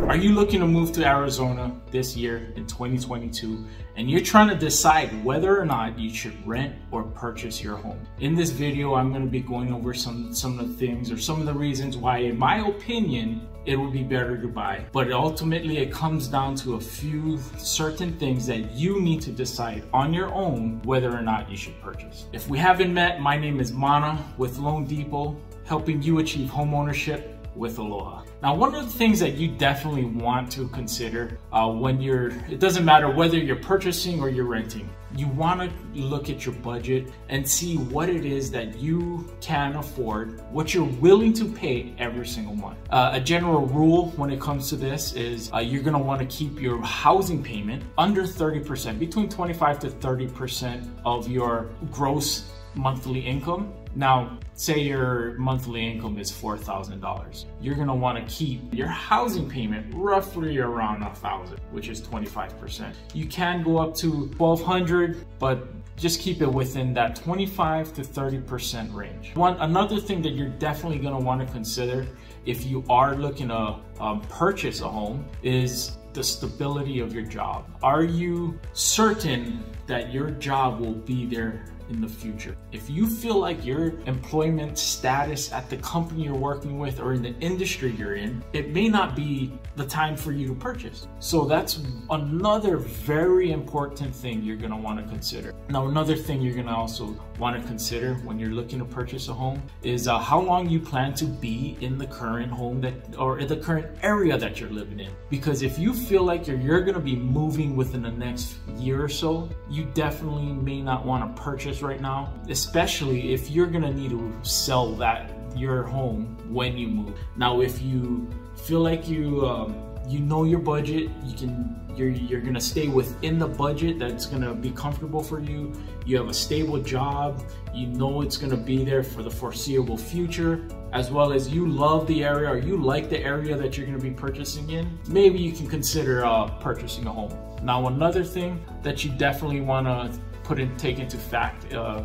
Are you looking to move to Arizona this year in 2022 and you're trying to decide whether or not you should rent or purchase your home? In this video, I'm going to be going over some of the things or some of the reasons why, in my opinion, it would be better to buy. But ultimately, it comes down to a few certain things that you need to decide on your own whether or not you should purchase. If we haven't met, my name is Mana with Loan Depot, helping you achieve homeownership with Aloha. Now, one of the things that you definitely want to consider it doesn't matter whether you're purchasing or you're renting, you want to look at your budget and see what it is that you can afford, what you're willing to pay every single month. A general rule when it comes to this is you're going to want to keep your housing payment under 30%, between 25 to 30% of your gross monthly income. Now, say your monthly income is $4,000. You're gonna wanna keep your housing payment roughly around $1,000, which is 25%. You can go up to $1,200, but just keep it within that 25 to 30% range. Another thing that you're definitely gonna wanna consider if you are looking to purchase a home is the stability of your job. Are you certain that your job will be there in the future? If you feel like your employment status at the company you're working with or in the industry you're in, it may not be the time for you to purchase. So that's another very important thing you're going to want to consider. Now, another thing you're going to also want to consider when you're looking to purchase a home is how long you plan to be in the current home or in the current area that you're living in. Because if you feel like you're going to be moving within the next year or so, you definitely may not want to purchase right now, especially if you're gonna need to sell your home when you move. Now, if you feel like you know your budget, you're gonna stay within the budget that's gonna be comfortable for you. You have a stable job, you know it's gonna be there for the foreseeable future, as well as you love the area or you like the area that you're gonna be purchasing in, maybe you can consider purchasing a home. Now, another thing that you definitely wanna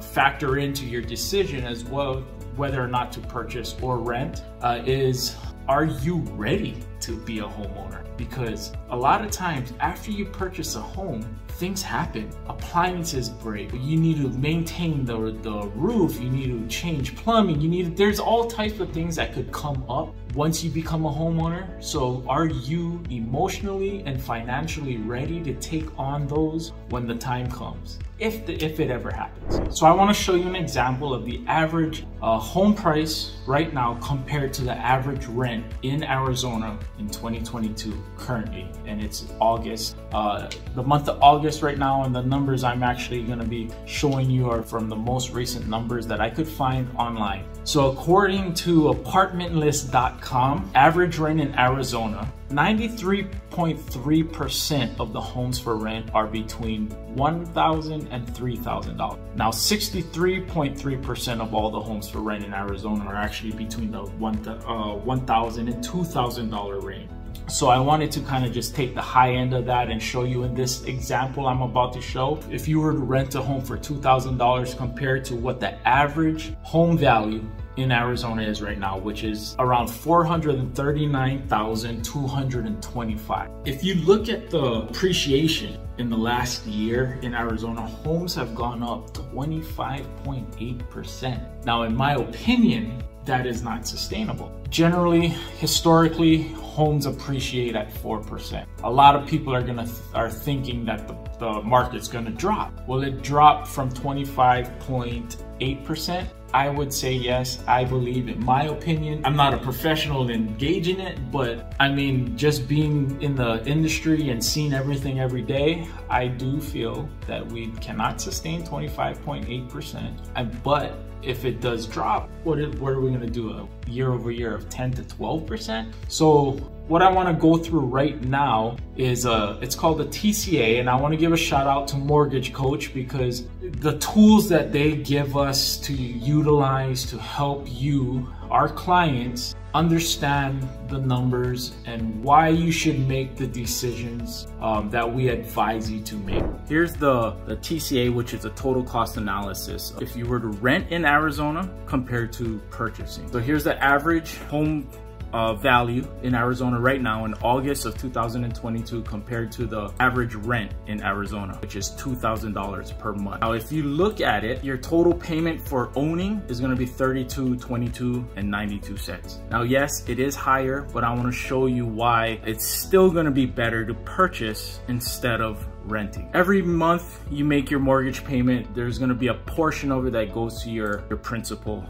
factor into your decision as well, whether or not to purchase or rent, is are you ready to be a homeowner? Because a lot of times after you purchase a home, things happen. Appliances break. You need to maintain the roof. You need to change plumbing. There's all types of things that could come up once you become a homeowner. So are you emotionally and financially ready to take on those when the time comes? If it ever happens. So I want to show you an example of the average home price right now compared to the average rent in Arizona in 2022 currently, and it's August, the month of August right now, and the numbers I'm actually going to be showing you are from the most recent numbers that I could find online. So according to apartmentlist.com, average rent in Arizona, 93.3% of the homes for rent are between $1,000 and $3,000. Now, 63.3% of all the homes for rent in Arizona are actually between the $1,000 and $2,000 range. So I wanted to kind of just take the high end of that and show you in this example I'm about to show. If you were to rent a home for $2,000 compared to what the average home value in Arizona is right now, which is around $439,225. If you look at the appreciation in the last year in Arizona, homes have gone up 25.8%. Now, in my opinion, that is not sustainable. Generally, historically, homes appreciate at 4%. A lot of people are thinking that the market's gonna drop. Well, it dropped from 25.8%. I would say yes, I believe, in my opinion. I'm not a professional in engaging it, but I mean, just being in the industry and seeing everything every day, I do feel that we cannot sustain 25.8%. But if it does drop, what are we gonna do? A year over year of 10 to 12%? So what I wanna go through right now is it's called the TCA, and I wanna give a shout out to Mortgage Coach because the tools that they give us to utilize to help you, our clients, understand the numbers and why you should make the decisions that we advise you to make. Here's the TCA, which is a total cost analysis if you were to rent in Arizona compared to purchasing. So here's the average home value in Arizona right now in August of 2022 compared to the average rent in Arizona, which is $2,000 per month. Now, if you look at it, your total payment for owning is going to be $32.22.92. Now, yes, it is higher, but I want to show you why it's still going to be better to purchase instead of renting. Every month you make your mortgage payment, there's going to be a portion of it that goes to your principal,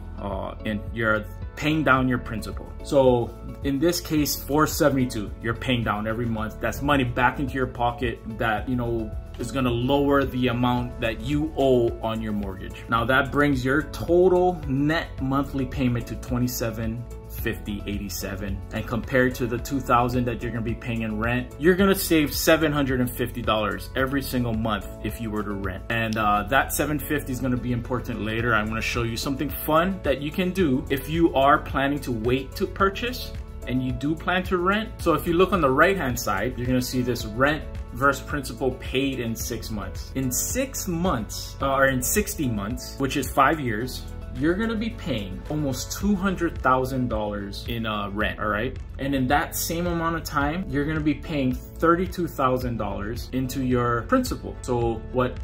and you're paying down your principal. So in this case, $472, you're paying down every month. That's money back into your pocket that, you know, is going to lower the amount that you owe on your mortgage. Now that brings your total net monthly payment to $27.50.87, and compared to the $2,000 that you're going to be paying in rent, you're going to save $750 every single month if you were to rent. And that $750 is going to be important later. I'm going to show you something fun that you can do if you are planning to wait to purchase and you do plan to rent. So if you look on the right hand side, you're going to see this rent versus principal paid in 6 months. In 6 months, or in 60 months, which is 5 years, you're gonna be paying almost $200,000 in rent, all right? And in that same amount of time, you're gonna be paying $32,000 into your principal. So what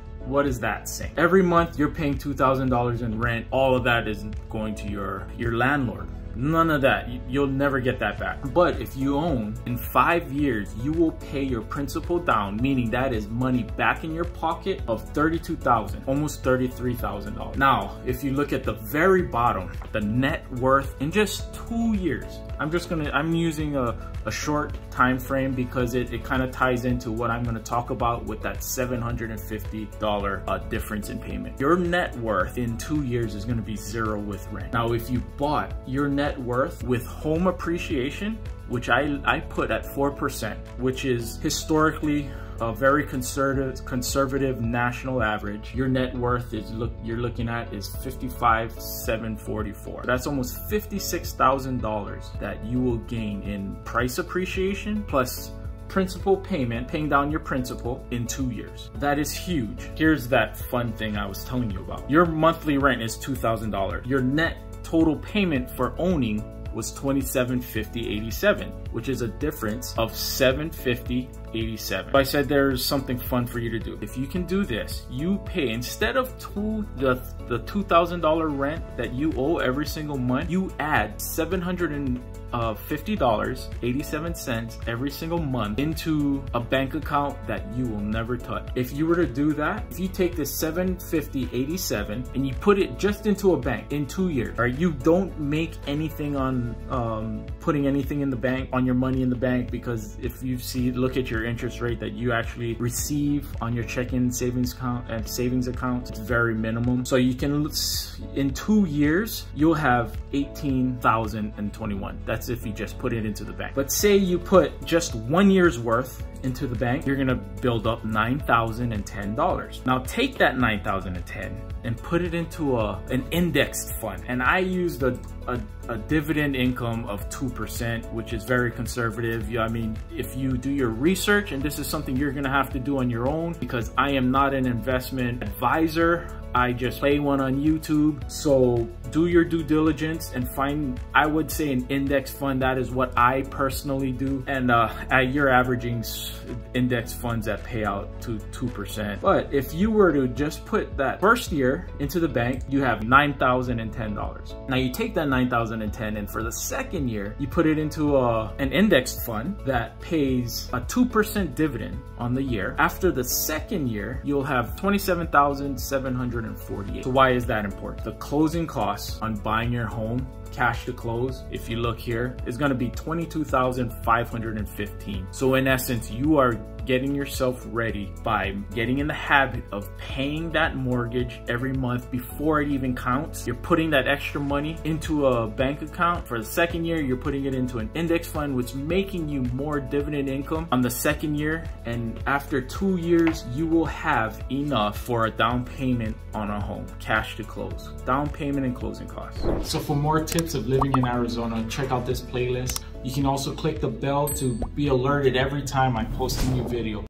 is that saying? Every month you're paying $2,000 in rent. All of that is going to your landlord. None of that. You'll never get that back. But if you own, in 5 years, you will pay your principal down, meaning that is money back in your pocket of $32,000, almost $33,000. Now, if you look at the very bottom, the net worth in just 2 years, I'm using a short time frame because it kind of ties into what I'm gonna talk about with that $750 difference in payment. Your net worth in 2 years is gonna be zero with rent. Now, if you bought your net worth with home appreciation, which I put at 4%, which is historically a very conservative national average, your net worth you're looking at is $55,744. That's almost $56,000 that you will gain in price appreciation plus principal payment, paying down your principal in 2 years. That is huge. Here's that fun thing I was telling you about. Your monthly rent is $2,000. Your net total payment for owning was $27.50.87, which is a difference of $750.87. So I said there's something fun for you to do. If you can do this, you pay, instead of the $2,000 rent that you owe every single month, you add $750.87 every single month into a bank account that you will never touch. If you were to do that, if you take this $750.87 and you put it just into a bank in 2 years, or you don't make anything on putting anything in the bank, on your money in the bank, because if you look at your interest rate that you actually receive on your checking savings account and savings account, it's very minimum. So you can, in 2 years, you'll have $18,021. That's if you just put it into the bank. But say you put just 1 year's worth into the bank, you're gonna build up $9,010. Now take that $9,010 and put it into an indexed fund. And I used a dividend income of 2%, which is very conservative. I mean, if you do your research, and this is something you're gonna have to do on your own because I am not an investment advisor, I just play one on YouTube. So do your due diligence and find, I would say, an index fund. That is what I personally do. And you're averaging index funds that pay out to 2%. But if you were to just put that first year into the bank, you have $9,010. Now you take that $9,010 and for the second year, you put it into an indexed fund that pays a 2% dividend on the year. After the second year, you'll have $27,748. So why is that important? The closing costs on buying your home, cash to close, if you look here, is going to be $22,515. So in essence, you are getting yourself ready by getting in the habit of paying that mortgage every month before it even counts. You're putting that extra money into a bank account. For the second year, you're putting it into an index fund, which is making you more dividend income on the second year. And after 2 years, you will have enough for a down payment on a home, cash to close, down payment and closing costs. So for more tips of living in Arizona, check out this playlist. You can also click the bell to be alerted every time I post a new video.